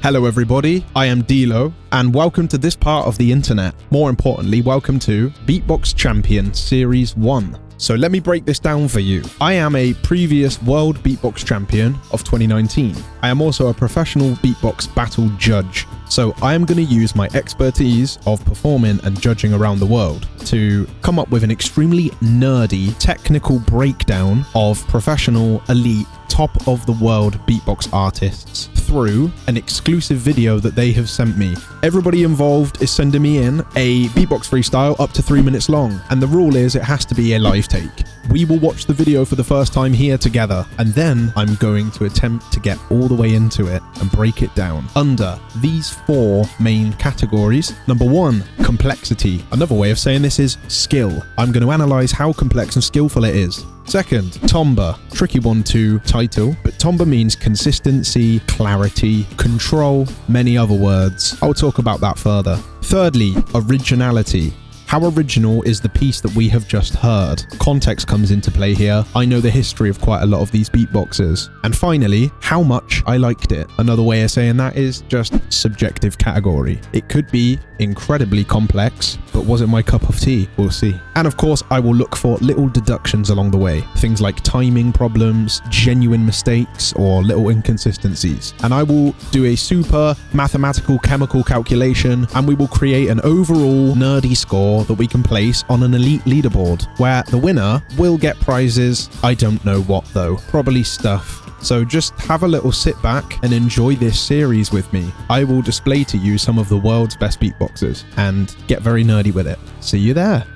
Hello everybody, I am Dlow, and welcome to this part of the internet. More importantly, welcome to Beatbox Champion Series 1. So let me break this down for you. I am a previous World Beatbox Champion of 2019. I am also a professional beatbox battle judge. So I am going to use my expertise of performing and judging around the world to come up with an extremely nerdy technical breakdown of professional, elite, top of the world beatbox artists through an exclusive video that they have sent me. Everybody involved is sending me in a beatbox freestyle up to 3 minutes long, and the rule is it has to be a live take. We will watch the video for the first time here together, and then I'm going to attempt to get all the way into it and break it down under these 4 main categories. Number 1, complexity. Another way of saying this is skill. I'm going to analyze how complex and skillful it is. Second, timbre. Tricky one to title, but timbre means consistency, clarity, control, many other words. I'll talk about that further. Thirdly, originality. How original is the piece that we have just heard? Context comes into play here. I know the history of quite a lot of these beatboxers. And finally, how much I liked it. Another way of saying that is just subjective category. It could be incredibly complex, but was it my cup of tea? We'll see. And of course, I will look for little deductions along the way. Things like timing problems, genuine mistakes, or little inconsistencies. And I will do a super mathematical chemical calculation, and we will create an overall nerdy score that we can place on an elite leaderboard, where the winner will get prizes. I don't know what though, probably stuff. So just have a little sit back and enjoy this series with me. I will display to you some of the world's best beatboxers and get very nerdy with it. See you there.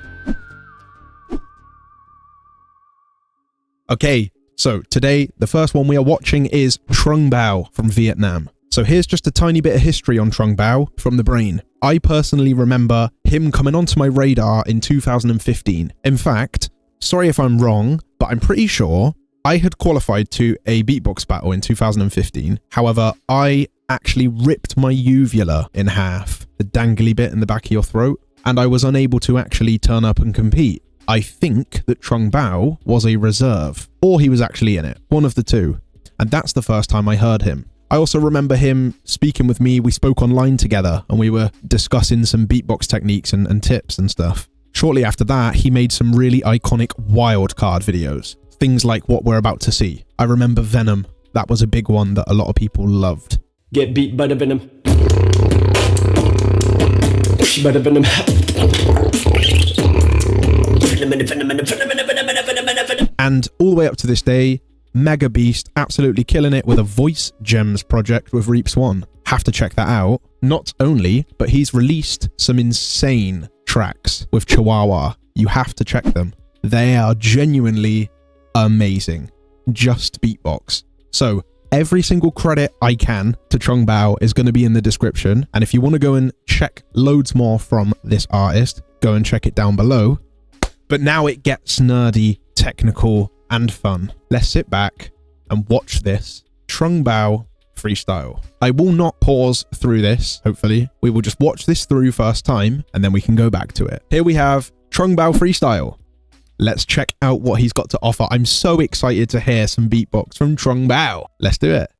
Okay, so today the first one we are watching is Trung Bao from Vietnam. So here's just a tiny bit of history on Trung Bao from the brain. I personally remember him coming onto my radar in 2015. In fact, sorry if I'm wrong, but I'm pretty sure I had qualified to a beatbox battle in 2015. However, I actually ripped my uvula in half, the dangly bit in the back of your throat, and I was unable to actually turn up and compete. I think that Trung Bao was a reserve, or he was actually in it, one of the two. And that's the first time I heard him. I also remember him speaking with me. We spoke online together and we were discussing some beatbox techniques and tips and stuff. Shortly after that, he made some really iconic wildcard videos. Things like what we're about to see. I remember Venom. That was a big one that a lot of people loved. Get beat by the venom. By the venom. And all the way up to this day, Mega Beast, absolutely killing it with a Voice Gems project with Reaps 1. Have to check that out. Not only, but he's released some insane tracks with Chihuahua. You have to check them. They are genuinely amazing. Just beatbox. So every single credit I can to Trung Bao is going to be in the description. And if you want to go and check loads more from this artist, go and check it down below. But now it gets nerdy, technical, and fun. Let's sit back and watch this Trung Bao freestyle. I will not pause through this, hopefully. We will just watch this through first time, and then we can go back to it. Here we have Trung Bao freestyle. Let's check out what he's got to offer. I'm so excited to hear some beatbox from Trung Bao. Let's do it.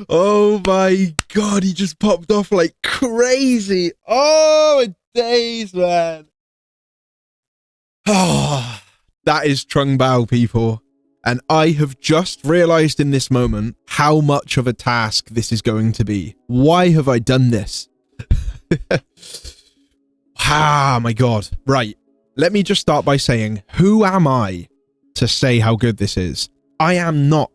Oh my God, he just popped off like crazy. Oh, my days, man. Oh, that is Trung Bao, people. And I have just realized in this moment how much of a task this is going to be. Why have I done this? Ah, my God. Right. Let me just start by saying, who am I to say how good this is? I am not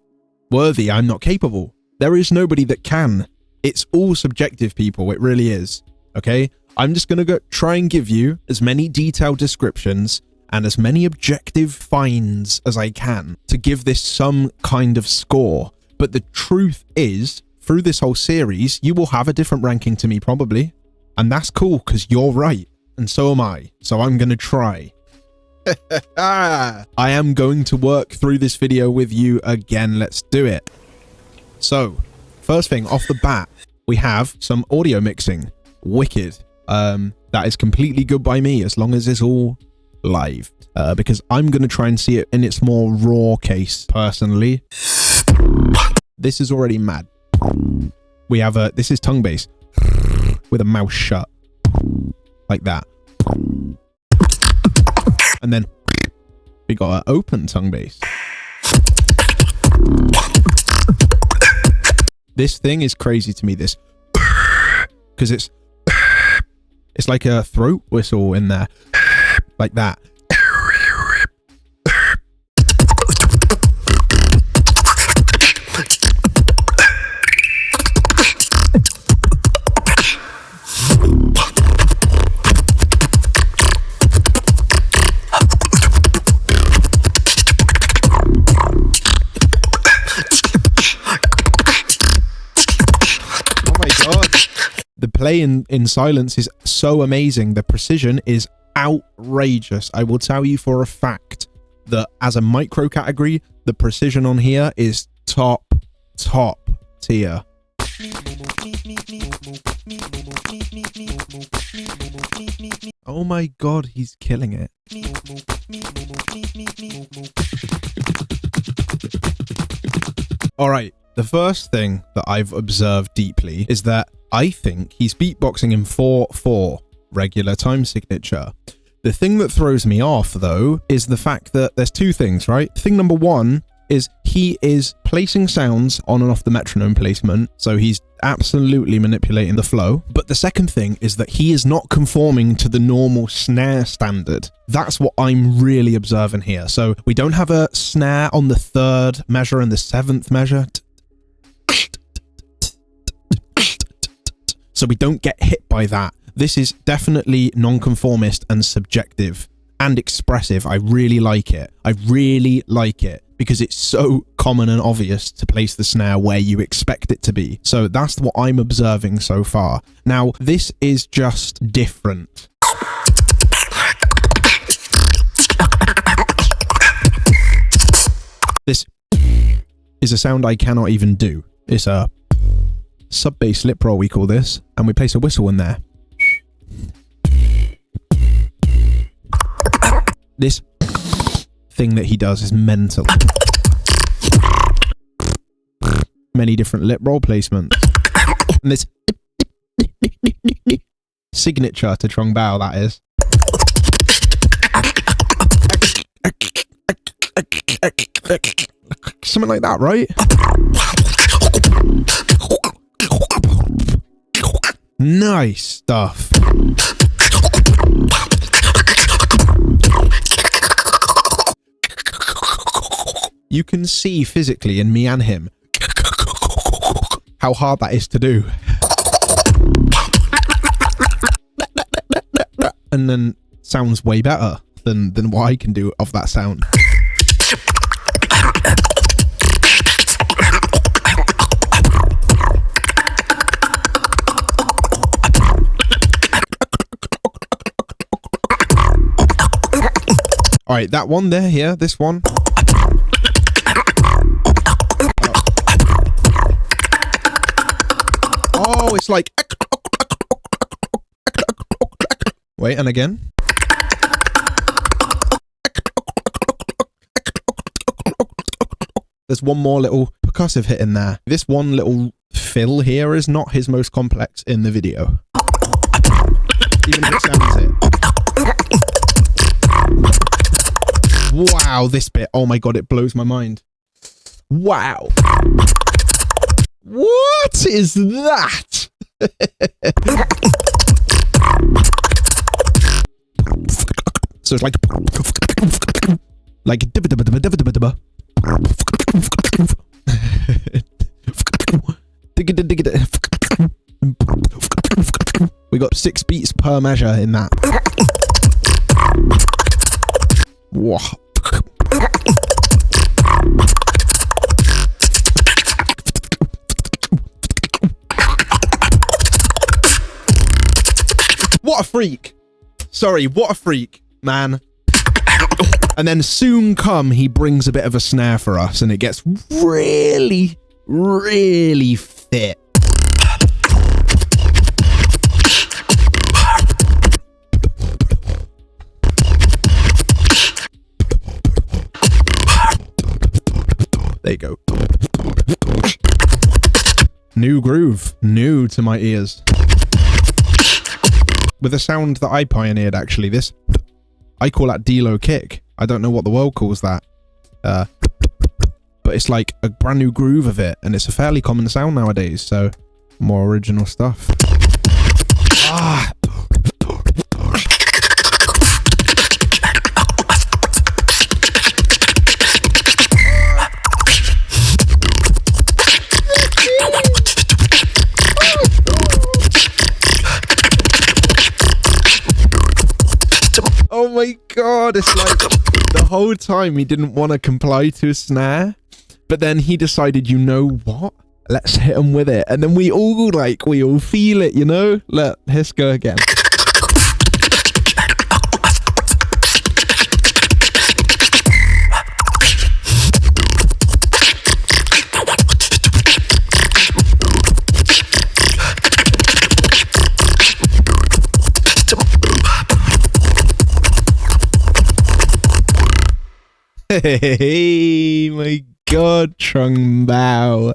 worthy. I'm not capable. There is nobody that can. It's all subjective, people. It really is. Okay? I'm just going to try and give you as many detailed descriptions and as many objective finds as I can to give this some kind of score. But the truth is, through this whole series, you will have a different ranking to me probably. And that's cool, because you're right. And so am I. So I'm going to try. I am going to work through this video with you again. Let's do it. So, first thing off the bat, we have some audio mixing. Wicked. That is completely good by me, as long as it's all live, because I'm going to try and see it in its more raw case personally. This is already mad. We have this is tongue bass with a mouth shut like that, and then we got an open tongue bass. This thing is crazy to me, this, because it's like a throat whistle in there. Like that. Oh my God. The play in silence is so amazing. The precision is outrageous. I will tell you for a fact that as a micro category, the precision on here is top tier. Oh my God, he's killing it. All right, the first thing that I've observed deeply is that I think he's beatboxing in 4/4. Regular time signature. The thing that throws me off, though, is the fact that there's two things, right? Thing number one is he is placing sounds on and off the metronome placement, so he's absolutely manipulating the flow. But the second thing is that he is not conforming to the normal snare standard. That's what I'm really observing here. So we don't have a snare on the 3rd measure and the 7th measure. So we don't get hit by that. This is definitely nonconformist and subjective and expressive. I really like it. I really like it because it's so common and obvious to place the snare where you expect it to be. So that's what I'm observing so far. Now, this is just different. This is a sound I cannot even do. It's a sub-bass lip roll, we call this, and we place a whistle in there. This thing that he does is mental. Many different lip roll placements. And this signature to Trung Bao, that is. Something like that, right? Nice stuff. You can see physically in me and him how hard that is to do. And then sounds way better than what I can do of that sound. All right, that one there, here, this one. Oh, it's like... Wait, and again. There's one more little percussive hit in there. This one little fill here is not his most complex in the video. Even if it sounds it. Wow, this bit. Oh my god, it blows my mind. Wow. What is that? So it's like we got 6 beats per measure in that. Whoa. What a freak. Sorry, what a freak, man. And then soon come, he brings a bit of a snare for us, and it gets really, really fit. There you go. New groove, new to my ears. With a sound that I pioneered, actually. This, I call that Dlow kick. I don't know what the world calls that. But it's like a brand new groove of it, and it's a fairly common sound nowadays, so more original stuff. Ah. Oh my god, it's like the whole time he didn't want to comply to a snare, but then he decided, you know what? Let's hit him with it. And then we all feel it, you know? Look, let's go again. Hey, my god, Trung Bao.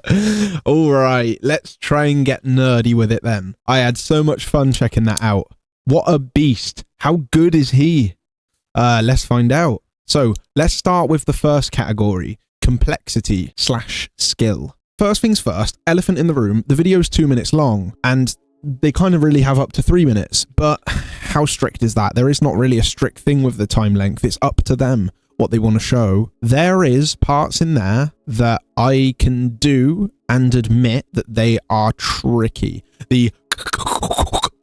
Alright, let's try and get nerdy with it then. I had so much fun checking that out. What a beast. How good is he? Let's find out. So, let's start with the first category, complexity/skill. First things first, elephant in the room. The video's 2 minutes long, and they kind of really have up to 3 minutes, but how strict is that? There is not really a strict thing with the time length. It's up to them what they want to show. There is parts in there that I can do and admit that they are tricky. The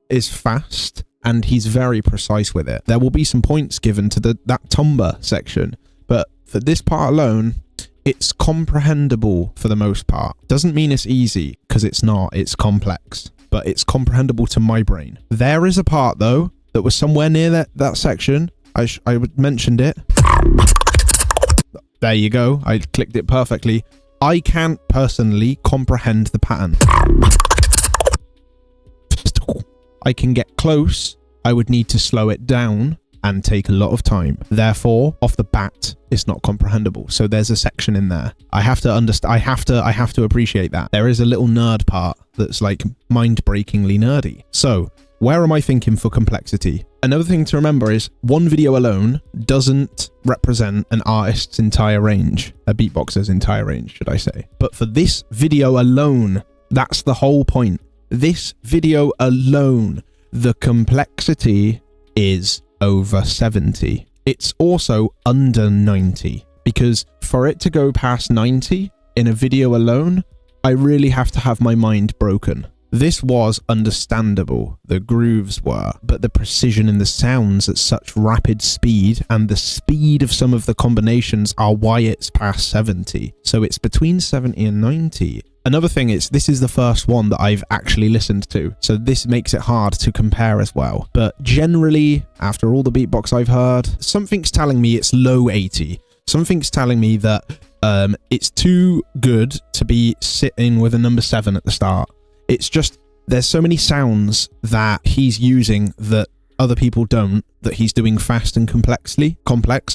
is fast, and he's very precise with it. There will be some points given to that timbre section, but for this part alone, it's comprehensible for the most part. Doesn't mean it's easy, because it's not. It's complex, but it's comprehensible to my brain. There is a part, though, that was somewhere near that section. I mentioned it. There you go. I clicked it perfectly. I can't personally comprehend the pattern. I can get close. I would need to slow it down and take a lot of time. Therefore, off the bat, it's not comprehensible. So there's a section in there. I have to understand. I have to appreciate that. There is a little nerd part that's like mind-breakingly nerdy. So where am I thinking for complexity? Another thing to remember is one video alone doesn't represent an artist's entire range, a beatboxer's entire range, should I say. But for this video alone, that's the whole point. This video alone, the complexity is over 70. It's also under 90, because for it to go past 90 in a video alone, I really have to have my mind broken. This was understandable, the grooves were, but the precision in the sounds at such rapid speed and the speed of some of the combinations are why it's past 70. So it's between 70 and 90. Another thing is, this is the first one that I've actually listened to, so this makes it hard to compare as well. But generally, after all the beatbox I've heard, something's telling me it's low 80. Something's telling me that it's too good to be sitting with a number 7 at the start. It's just, there's so many sounds that he's using that other people don't, that he's doing fast and complex,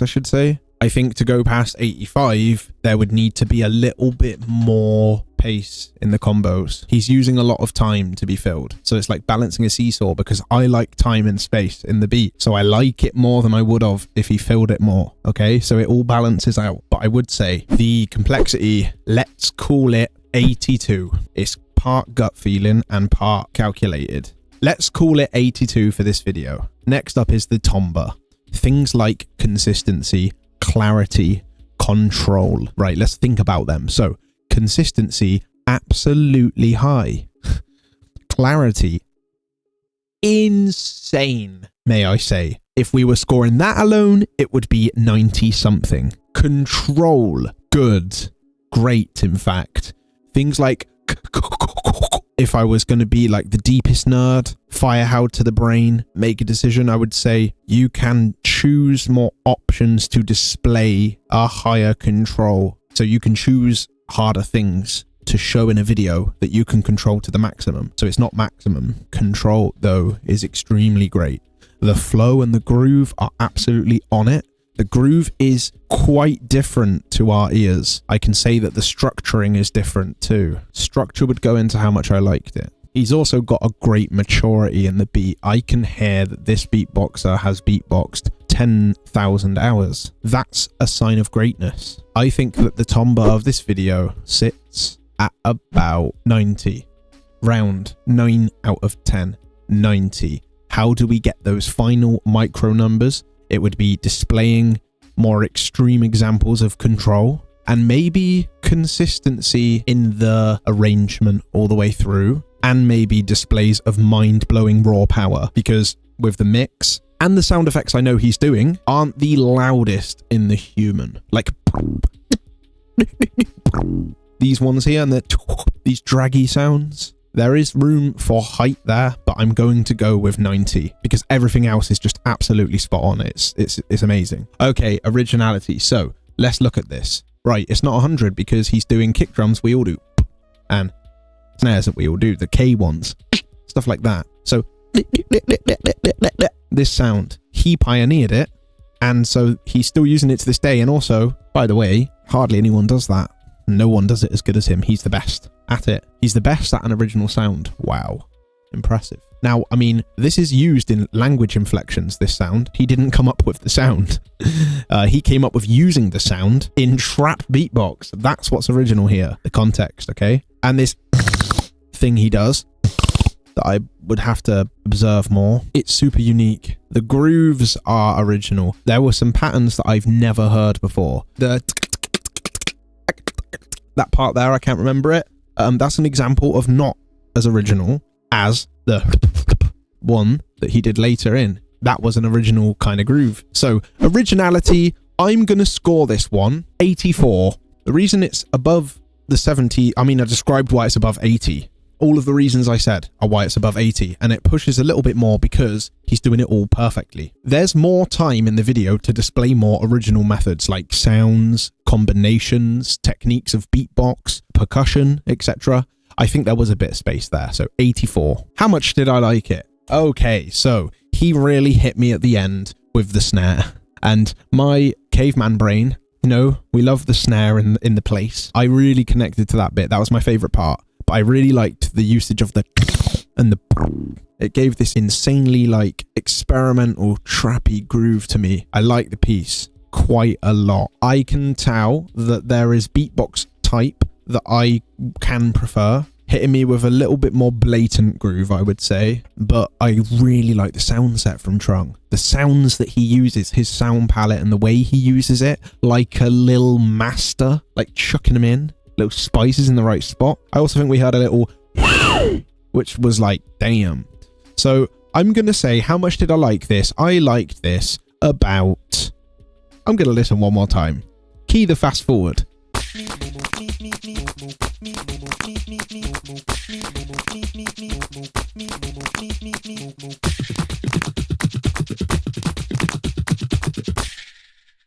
I should say. I think to go past 85, there would need to be a little bit more pace in the combos. He's using a lot of time to be filled. So it's like balancing a seesaw because I like time and space in the beat. So I like it more than I would have if he filled it more. Okay, so it all balances out. But I would say the complexity, let's call it 82. It's part gut feeling and part calculated. Let's call it 82 for this video. Next up is the timbre. Things like consistency, clarity, control. Right, let's think about them. So consistency, absolutely high. Clarity, insane, may I say. If we were scoring that alone, it would be 90 something. Control, good, great, in fact. Things like, if I was going to be like the deepest nerd, fire how to the brain, make a decision, I would say you can choose more options to display a higher control. So you can choose harder things to show in a video that you can control to the maximum. So it's not maximum. Control, though, is extremely great. The flow and the groove are absolutely on it. The groove is quite different to our ears. I can say that the structuring is different too. Structure would go into how much I liked it. He's also got a great maturity in the beat. I can hear that this beatboxer has beatboxed 10,000 hours. That's a sign of greatness. I think that the timbre of this video sits at about 90. Round 9 out of 10. 90. How do we get those final micro numbers? It would be displaying more extreme examples of control and maybe consistency in the arrangement all the way through, and maybe displays of mind-blowing raw power, because with the mix and the sound effects I know he's doing aren't the loudest in the human. Like these ones here and these draggy sounds. There is room for height there, but I'm going to go with 90 because everything else is just absolutely spot on. It's amazing. Okay, originality. So let's look at this. Right, it's not 100 because he's doing kick drums we all do, and snares that we all do, the K ones, stuff like that. So this sound, he pioneered it, and so he's still using it to this day. And also, by the way, hardly anyone does that. No one does it as good as him. He's the best at it. He's the best at an original sound. Wow. Impressive. Now, I mean, this is used in language inflections, this sound. He didn't come up with the sound. He came up with using the sound in trap beatbox. That's what's original here. The context, okay? And this thing he does that I would have to observe more. It's super unique. The grooves are original. There were some patterns that I've never heard before. That part there, I can't remember it. That's an example of not as original as the one that he did later in. That was an original kind of groove. So originality, I'm going to score this one 84. The reason it's above the 70, I mean, I described why it's above 80. All of the reasons I said are why it's above 80, and it pushes a little bit more because he's doing it all perfectly. There's more time in the video to display more original methods like sounds, combinations, techniques of beatbox, percussion, etc. I think there was a bit of space there, so 84. How much did I like it? Okay, so he really hit me at the end with the snare, and my caveman brain, you know, we love the snare in the place. I really connected to that bit. That was my favorite part. I really liked the usage of the and the. It gave this insanely like experimental trappy groove to me. I like the piece quite a lot. I can tell that there is beatbox type that I can prefer, hitting me with a little bit more blatant groove, I would say. But I really like the sound set from Trung. The sounds that he uses, his sound palette and the way he uses it, like a little master, like chucking them in. Little spices in the right spot. I also think we heard a little which was like, damn. So I'm gonna say, how much did I like this? I liked this about, I'm gonna listen one more time. Key the fast forward.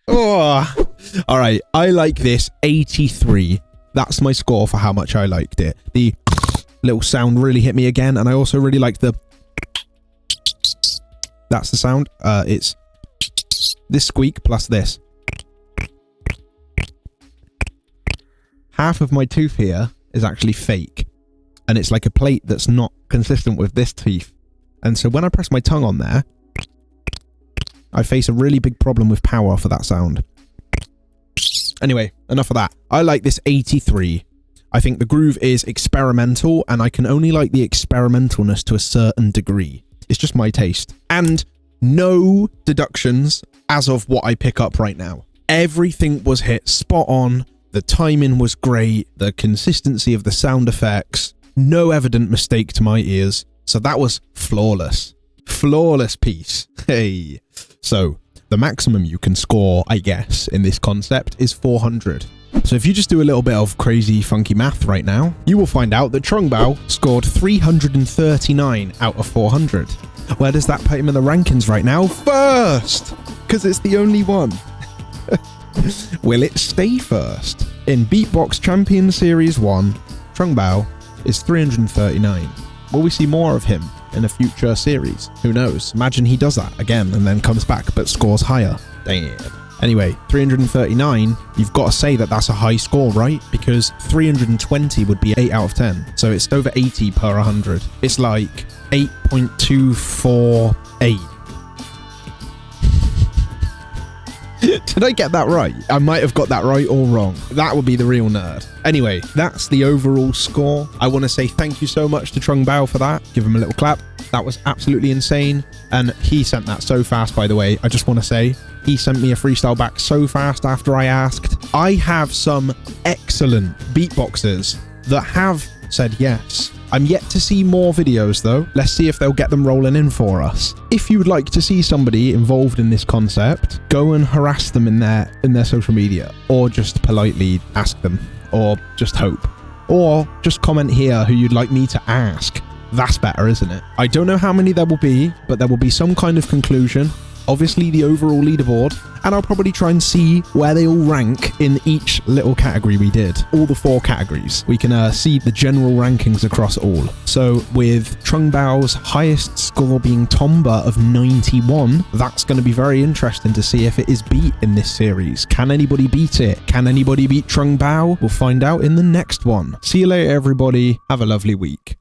Oh, all right. I like this 83. That's my score for how much I liked it. The little sound really hit me again, and I also really liked the. That's the sound. It's this squeak plus this. Half of my tooth here is actually fake. And it's like a plate that's not consistent with this teeth. And so when I press my tongue on there, I face a really big problem with power for that sound. Anyway, enough of that. I like this 83. I think the groove is experimental, and I can only like the experimentalness to a certain degree. It's just my taste. And no deductions as of what I pick up right now. Everything was hit spot on. The timing was great. The consistency of the sound effects. No evident mistake to my ears. So that was flawless. Flawless piece. Hey. So the maximum you can score, I guess, in this concept is 400. So if you just do a little bit of crazy funky math right now, you will find out that Trung Bao scored 339 out of 400. Where does that put him in the rankings right now? First! Because it's the only one. Will it stay first? In Beatbox Champion Series 1, Trung Bao is 339. Will we see more of him in a future series? Who knows? Imagine he does that again and then comes back but scores higher. Damn. Anyway, 339, you've got to say that that's a high score, right? Because 320 would be 8 out of 10. So it's over 80 per 100. It's like 8.248. Did I get that right? I might have got that right or wrong. That would be the real nerd. Anyway, that's the overall score. I want to say thank you so much to Trung Bao for that. Give him a little clap. That was absolutely insane. And he sent that so fast, by the way. I just want to say, he sent me a freestyle back so fast after I asked. I have some excellent beatboxers that have said yes. I'm yet to see more videos though. Let's see if they'll get them rolling in for us. If you would like to see somebody involved in this concept, go and harass them in their social media, or just politely ask them, or just hope, or just comment here who you'd like me to ask. That's better, isn't it? I don't know how many there will be, but there will be some kind of conclusion. Obviously the overall leaderboard, and I'll probably try and see where they all rank in each little category we did. All the 4 categories. We can see the general rankings across all. So with Trung Bao's highest score being Tomba of 91, that's going to be very interesting to see if it is beat in this series. Can anybody beat it? Can anybody beat Trung Bao? We'll find out in the next one. See you later, everybody. Have a lovely week.